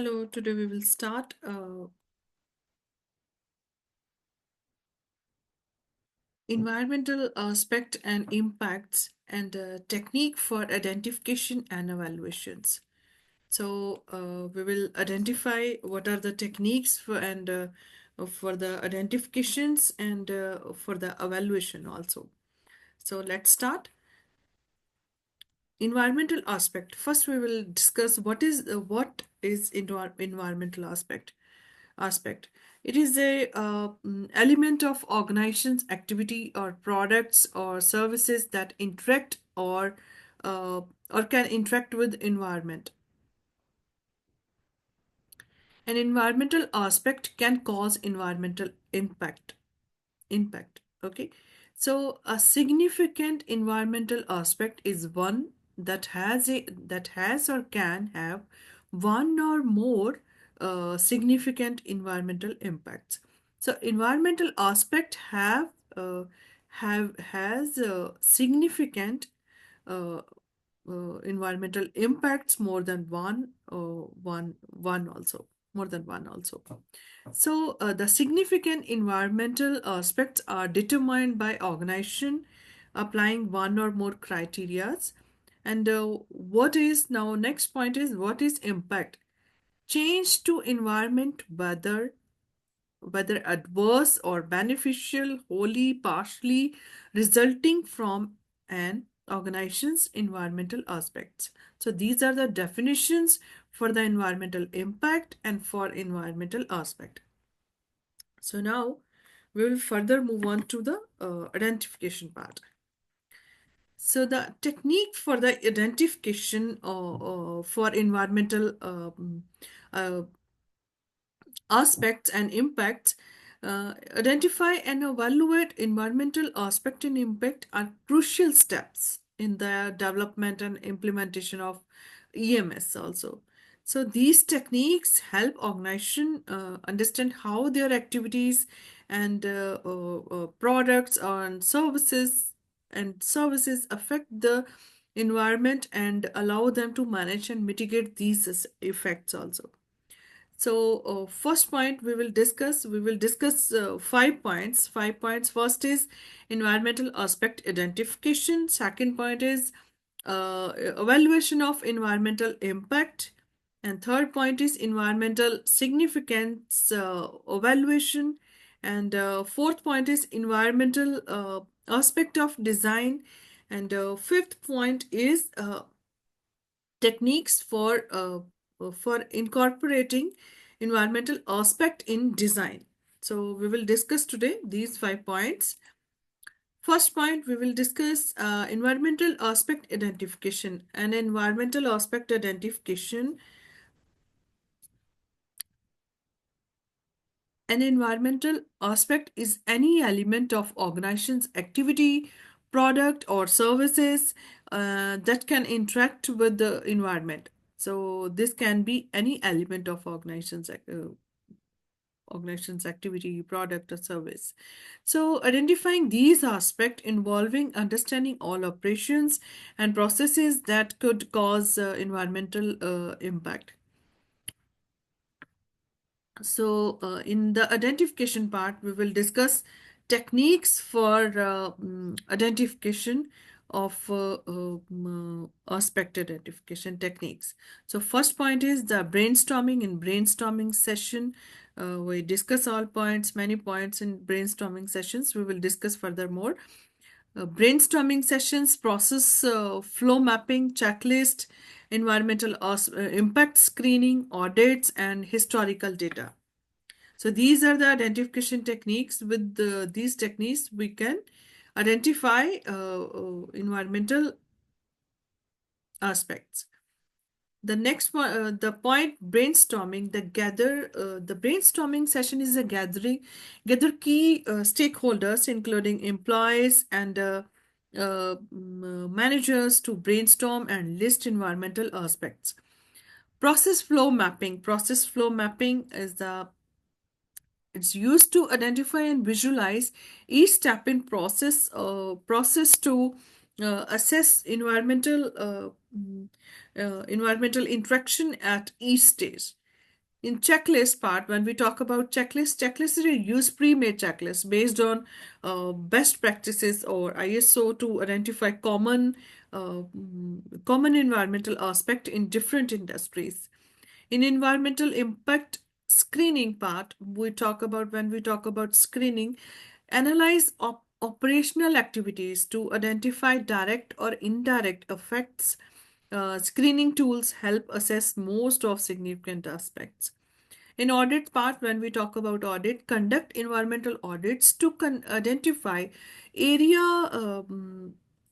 Hello, today we will start environmental aspect and impacts and technique for identification and evaluations. So we will identify what are the techniques for the identifications and for the evaluation also. So let's start. Environmental aspect. First, we will discuss what is environmental aspect. It is a element of organization's activity or products or services that interact or can interact with environment. An environmental aspect can cause environmental impact. Okay, so a significant environmental aspect is one that has or can have one or more significant environmental impacts. So environmental aspect have has significant uh, environmental impacts more than one also, more than one also. So the significant environmental aspects are determined by organization applying one or more criterias. And what is now next point is what is impact? Change to environment, whether adverse or beneficial, wholly, partially, resulting from an organization's environmental aspects. So these are the definitions for the environmental impact and for environmental aspect. So now we will further move on to the identification part. So the technique for the identification for environmental uh, aspects and impacts, identify and evaluate environmental aspect and impact are crucial steps in the development and implementation of EMS also. So these techniques help organization understand how their activities and products and services affect the environment and allow them to manage and mitigate these effects also. So first point we will discuss 5 points. 5 points. First is environmental aspect identification. Second point is evaluation of environmental impact. And third point is environmental significance evaluation. And fourth point is environmental aspect of design. And fifth point is techniques for incorporating environmental aspect in design. So we will discuss today these 5 points. First point, we will discuss environmental aspect identification. An environmental aspect identification. An environmental aspect is any element of organization's activity, product, or services that can interact with the environment. So this can be any element of organization's activity, product, or service. So identifying these aspects involving understanding all operations and processes that could cause environmental impact. So, in the identification part, we will discuss techniques for identification of aspect identification techniques. So, first point is the brainstorming. In brainstorming session, we discuss all points, many points in brainstorming sessions. We will discuss furthermore. Brainstorming sessions, process flow mapping, checklist, environmental impact screening, audits, and historical data. So these are the identification techniques. With these techniques, we can identify environmental aspects. The next one, the point brainstorming, the brainstorming session is a gather key stakeholders, including employees and managers to brainstorm and list environmental aspects. Process flow mapping is the it's used to identify and visualize each step in process to assess environmental interaction at each stage. In checklist part, when we talk about checklist is a use pre-made checklist based on best practices or ISO to identify common environmental aspect in different industries. In environmental impact screening part, we talk about when we talk about screening, analyze operational activities to identify direct or indirect effects. Screening tools help assess most of significant aspects. In audit part, when we talk about audit, conduct environmental audits to identify area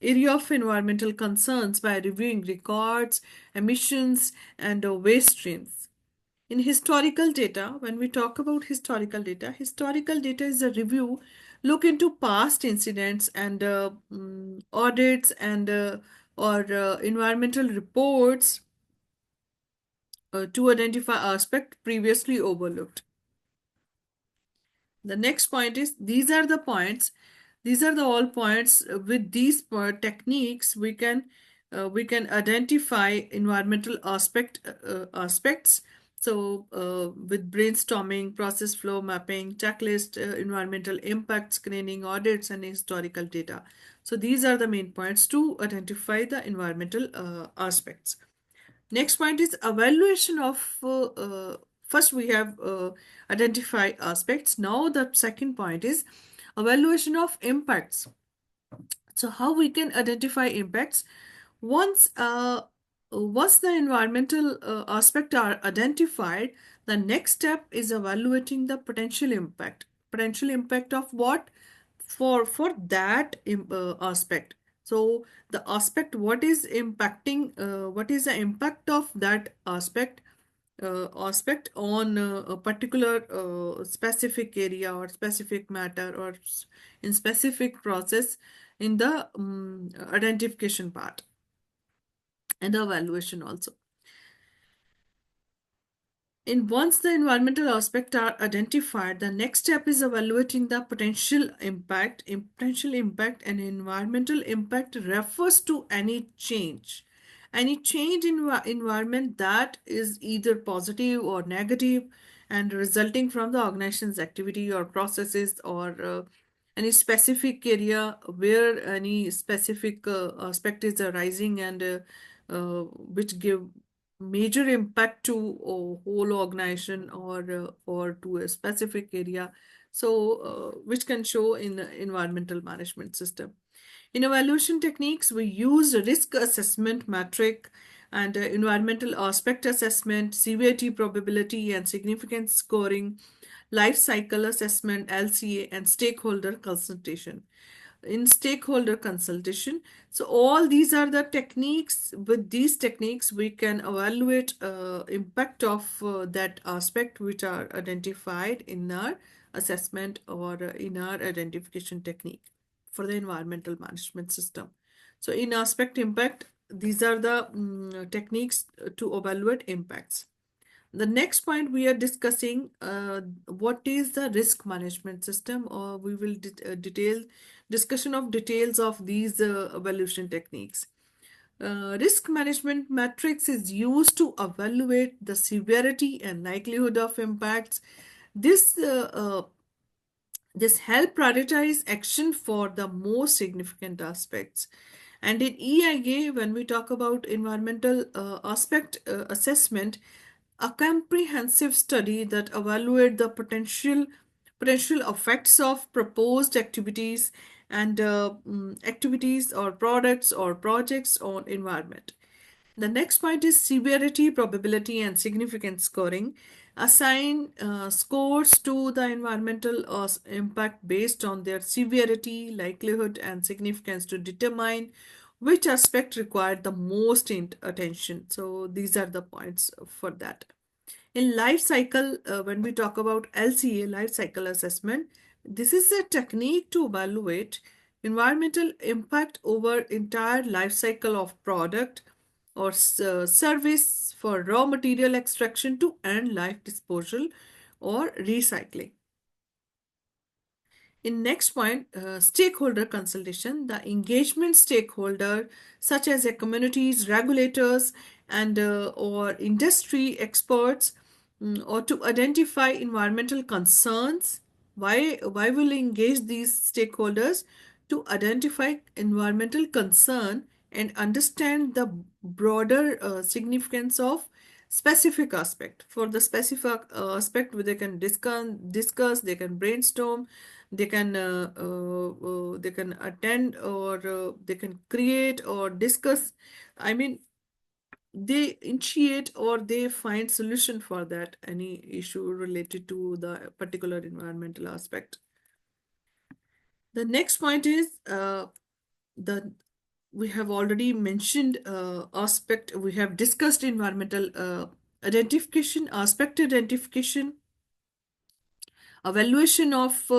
area of environmental concerns by reviewing records, emissions, and waste streams. In historical data, when we talk about historical data is a review, look into past incidents and audits and or environmental reports to identify aspect previously overlooked. The next point is these are the all points. With these techniques we can identify environmental aspects. So with brainstorming, process flow mapping, checklist, environmental impact screening, audits, and historical data. So these are the main points to identify the environmental aspects. Next point is evaluation of first we have identify aspects. Now the second point is evaluation of impacts. So how we can identify impacts once once the environmental aspect are identified, the next step is evaluating the potential impact of what for that aspect. So the aspect what is impacting, what is the impact of that aspect on a particular specific area or specific matter or in specific process in the identification part and the evaluation also. And once the environmental aspects are identified, the next step is evaluating the potential impact. Potential impact and environmental impact refers to any change in environment that is either positive or negative and resulting from the organization's activity or processes or any specific area where any specific aspect is arising and which give major impact to a whole organization or to a specific area, so which can show in the environmental management system. In evaluation techniques, we use risk assessment metric and environmental aspect assessment, severity, probability, and significance scoring, life cycle assessment, LCA, and stakeholder consultation. In stakeholder consultation, so all these are the techniques. With these techniques we can evaluate impact of that aspect which are identified in our assessment or in our identification technique for the environmental management system. So in aspect impact, these are the techniques to evaluate impacts. The next point we are discussing what is the risk management system, or we will detail discussion of details of these evaluation techniques. Risk management matrix is used to evaluate the severity and likelihood of impacts. This this help prioritize action for the most significant aspects. And in EIA, when we talk about environmental aspect assessment, a comprehensive study that evaluate the potential effects of proposed activities and activities or products or projects on environment. The next point is severity, probability, and significance scoring. Assign scores to the environmental impact based on their severity, likelihood, and significance to determine which aspect required the most attention. So these are the points for that. In life cycle, when we talk about LCA, life cycle assessment, this is a technique to evaluate environmental impact over entire life cycle of product or service for raw material extraction to end life disposal or recycling. In next point, stakeholder consultation, the engagement stakeholder such as the communities, regulators, and or industry experts or to identify environmental concerns. Why will engage these stakeholders? To identify environmental concern and understand the broader significance of specific aspect. For the specific aspect, where they can discuss, they can brainstorm, they can attend, or they can create or discuss. I mean, they initiate or they find solution for that any issue related to the particular environmental aspect. The next point is the we have already mentioned aspect. We have discussed environmental identification, aspect identification, evaluation of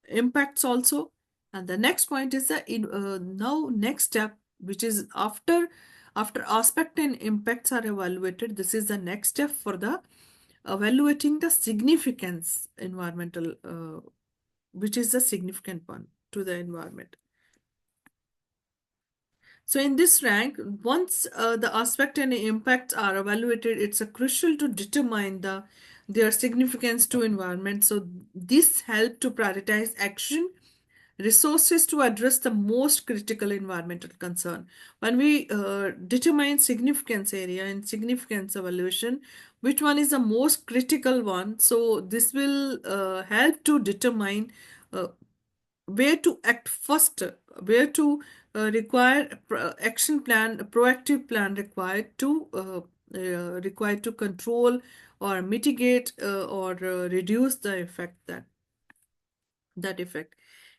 impacts also. And the next point is the now next step, which is after aspect and impacts are evaluated, this is the next step for the evaluating the significance environmental, which is the significant one to the environment. So in this rank, once the aspect and impacts are evaluated, it's a crucial to determine their significance to environment. So this help to prioritize action resources to address the most critical environmental concern. When we determine significance area and significance evaluation, which one is the most critical one? So this will help to determine uh, where to act first, where to require action plan, a proactive plan required to control or mitigate or reduce the effect that effect.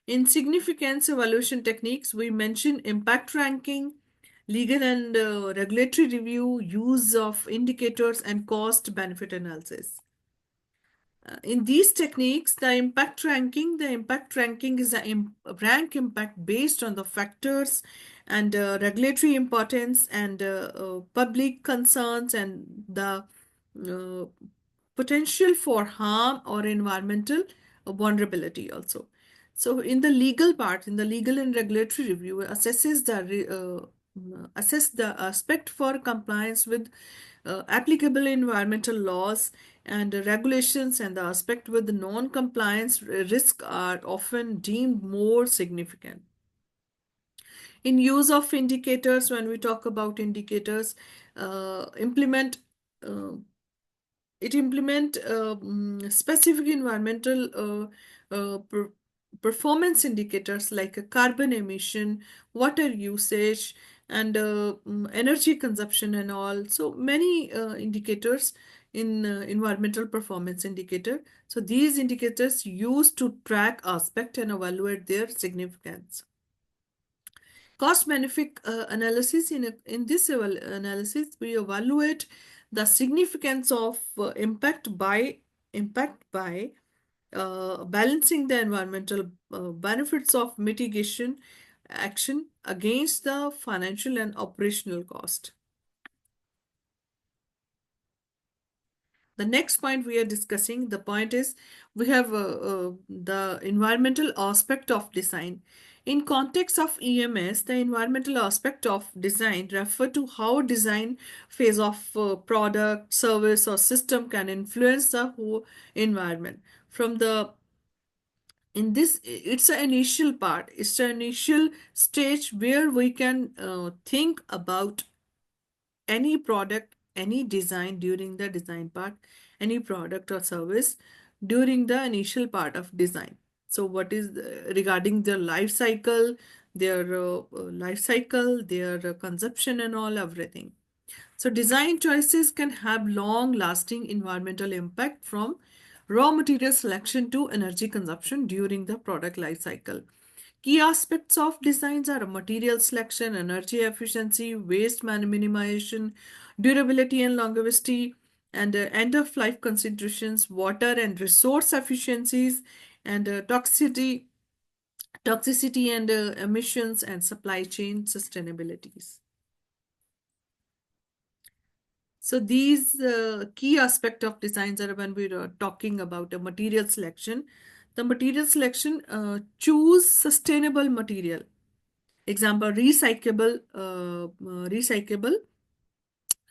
In significance evaluation techniques, we mention impact ranking, legal and regulatory review, use of indicators, and cost benefit analysis. In these techniques, the impact ranking is a rank impact based on the factors and regulatory importance and public concerns and the uh, potential for harm or environmental vulnerability also. So in the legal part, in the legal and regulatory review, assess the aspect for compliance with applicable environmental laws and regulations, and the aspect with the non-compliance risk are often deemed more significant. In use of indicators, when we talk about indicators, implement uh, implement specific environmental performance indicators like a carbon emission, water usage, and energy consumption and all. So many indicators in environmental performance indicator. So these indicators used to track aspect and evaluate their significance. Cost benefit analysis, in this analysis we evaluate the significance of impact by balancing the environmental benefits of mitigation action against the financial and operational cost. The next point we are discussing, the point is we have the environmental aspect of design. In context of EMS, the environmental aspect of design refer to how design phase of product, service, or system can influence the whole environment. From the in this, it's an initial part. It's an initial stage where we can think about any product, any design during the design part, any product or service during the initial part of design. So, what is regarding their life cycle, their consumption, and all everything. So, design choices can have long lasting environmental impact from raw material selection to energy consumption during the product life cycle. Key aspects of designs are material selection, energy efficiency, minimization, durability and longevity, and end of life considerations, water and resource efficiencies, and toxicity and emissions, and supply chain sustainabilities. So these key aspect of designs are when we are talking about a material selection. The material selection, choose sustainable material. Example, recyclable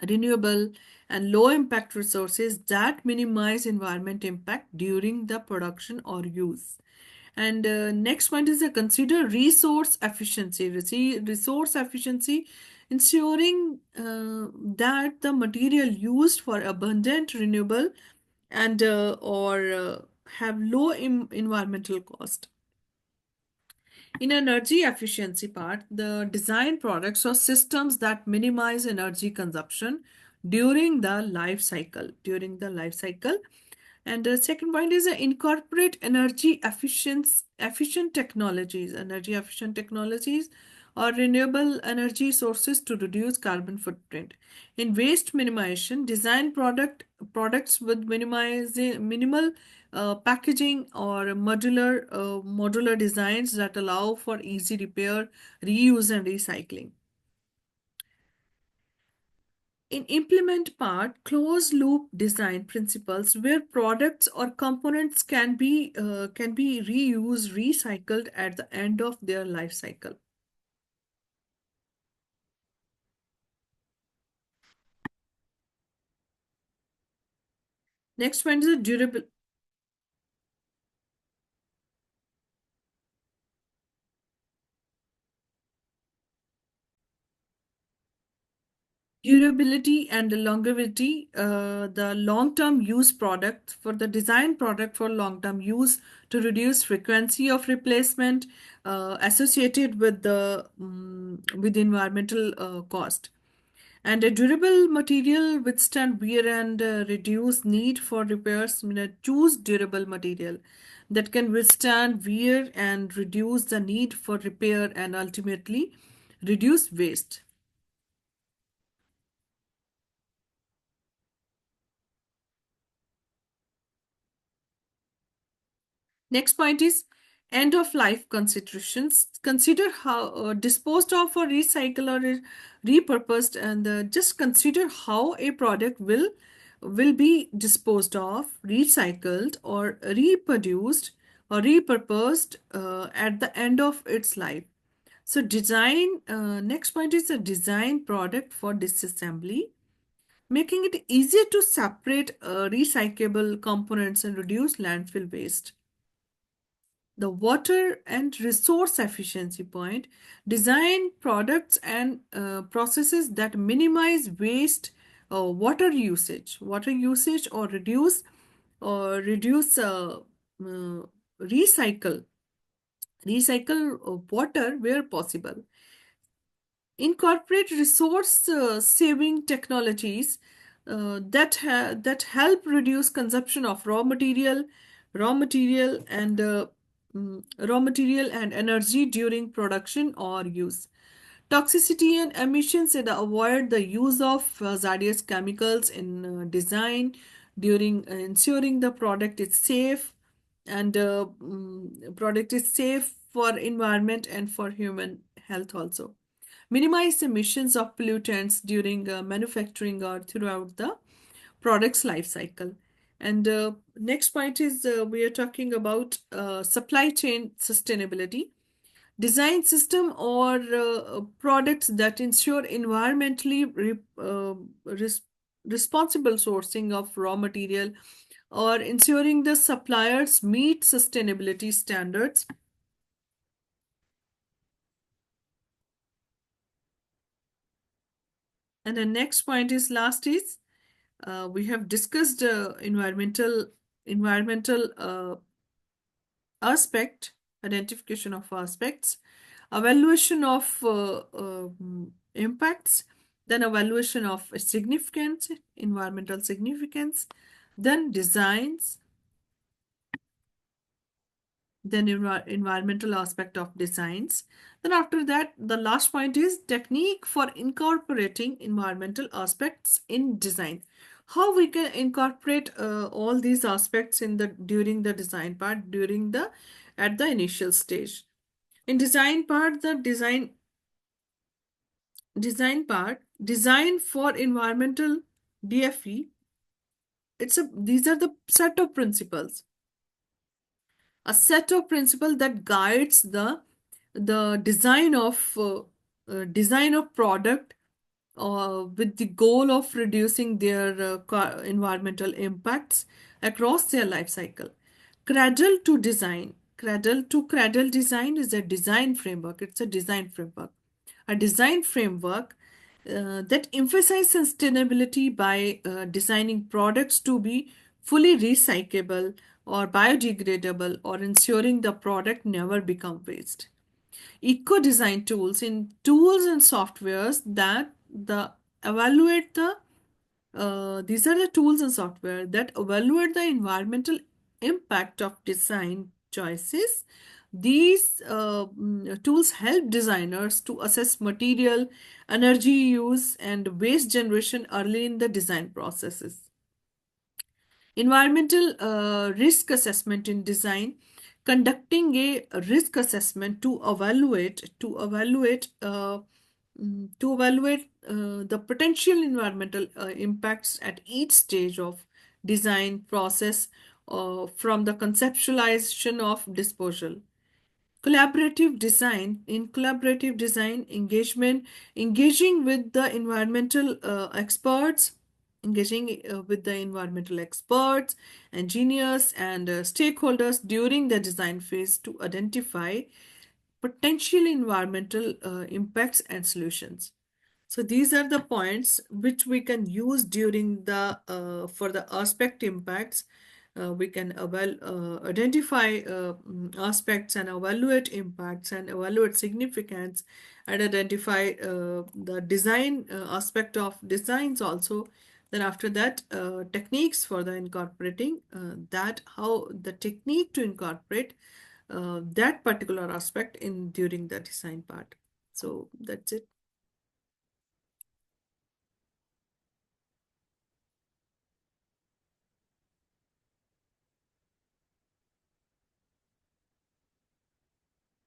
renewable, and low impact resources that minimize environment impact during the production or use. And next point is consider resource efficiency. Resource efficiency, ensuring that the material used for abundant, renewable, and or have low environmental cost. In energy efficiency part, the design products or systems that minimize energy consumption during the life cycle. And the second point is incorporate energy efficient technologies or renewable energy sources to reduce carbon footprint. In waste minimization, design products with minimal packaging or modular designs that allow for easy repair, reuse, and recycling. In implement part, closed loop design principles where products or components can be reused, recycled at the end of their life cycle. Next one is a durability and the longevity. The long-term use product for the design product for long-term use to reduce frequency of replacement associated with with environmental cost. And a durable material withstand wear and reduce need for repairs. Choose durable material that can withstand wear and reduce the need for repair and ultimately reduce waste. Next point is end of life considerations. Consider how disposed of or recycle or repurposed, and just consider how a product will be disposed of, recycled, or reproduced or repurposed at the end of its life. So design next point is a design product for disassembly, making it easier to separate recyclable components and reduce landfill waste. The water and resource efficiency point, design products and processes that minimize water usage or reduce uh, recycle water where possible. Incorporate resource saving technologies that help reduce consumption of raw material and raw material and energy during production or use. Toxicity and emissions, and avoid the use of hazardous chemicals in design during ensuring the product is safe and product is safe for environment and for human health also. Minimize emissions of pollutants during manufacturing or throughout the product's life cycle. And next point is we are talking about supply chain sustainability. Design system or products that ensure responsible sourcing of raw material or ensuring the suppliers meet sustainability standards. And the next point is last is we have discussed environmental aspect, identification of aspects, evaluation of impacts, then evaluation of significance, environmental significance, then designs, then environmental aspect of designs. Then after that, the last point is technique for incorporating environmental aspects in design. How we can incorporate all these aspects in the during the design part, during the at the initial stage. In design part, the design for environmental DFE. These are the set of principles, a set of principles that guides the design of product with the goal of reducing their environmental impacts across their life cycle. Cradle to design. Cradle to cradle design is a design framework. It's a design framework. A design framework that emphasizes sustainability by designing products to be fully recyclable or biodegradable, or ensuring the product never become waste. Eco design tools in tools and softwares that the evaluate the these are the tools and software that evaluate the environmental impact of design choices. These tools help designers to assess material, energy use, and waste generation early in the design processes. Environmental risk assessment in design, conducting a risk assessment to evaluate the potential environmental impacts at each stage of design process, from the conceptualization of disposal. Collaborative design engagement, engaging with the environmental experts engaging with the environmental experts, engineers, and stakeholders during the design phase to identify potential environmental impacts and solutions. So these are the points which we can use during the for the aspect impacts. We can identify aspects and evaluate impacts and evaluate significance, and identify the design aspect of designs also. Then after that, techniques for the incorporating that how the technique to incorporate that particular aspect in during the design part. So that's it.